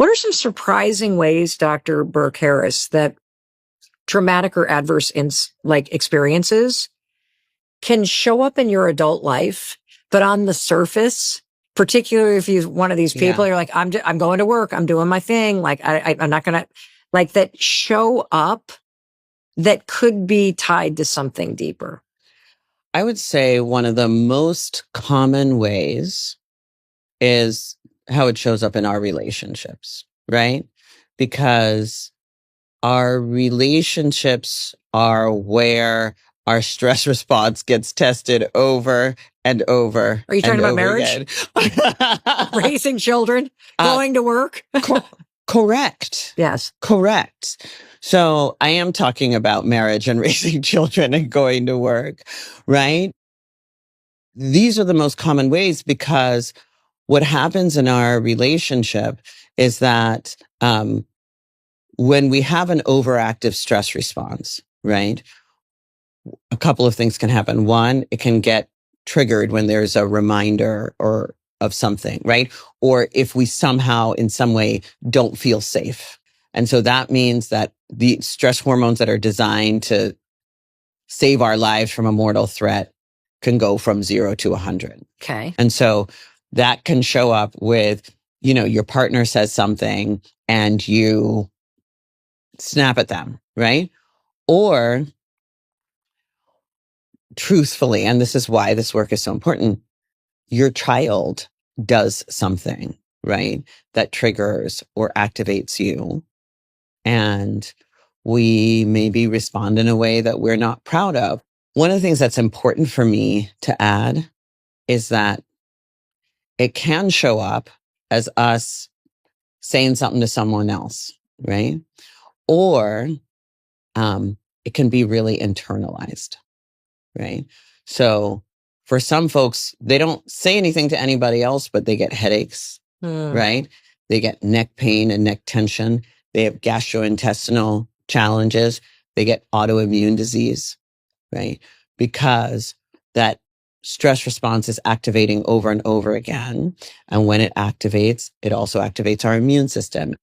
What are some surprising ways, Dr. Burke Harris, that traumatic or adverse experiences can show up in your adult life, but on the surface, particularly if you're one of these people, you're like, I'm going to work, I'm doing my thing, like I'm not gonna, like, that show up that could be tied to something deeper? I would say one of the most common ways is how it shows up in our relationships, right? Because our relationships are where our stress response gets tested over and over. Are you talking about marriage? Raising children? Going to work? Correct. Yes. Correct. So I am talking about marriage and raising children and going to work, right? These are the most common ways, because what happens in our relationship is that when we have an overactive stress response, right, a couple of things can happen. One, it can get triggered when there's a reminder or of something, right? Or if we somehow in some way don't feel safe. And so that means that the stress hormones that are designed to save our lives from a mortal threat can go from 0 to 100. Okay. And so that can show up with, your partner says something and you snap at them, right? Or truthfully, and this is why this work is so important, your child does something, right, that triggers or activates you. And we maybe respond in a way that we're not proud of. One of the things that's important for me to add is that it can show up as us saying something to someone else, right? Or it can be really internalized, right? So for some folks, they don't say anything to anybody else, but they get headaches, right? They get neck pain and neck tension. They have gastrointestinal challenges. They get autoimmune disease, right? Because that stress response is activating over and over again. And when it activates, it also activates our immune system.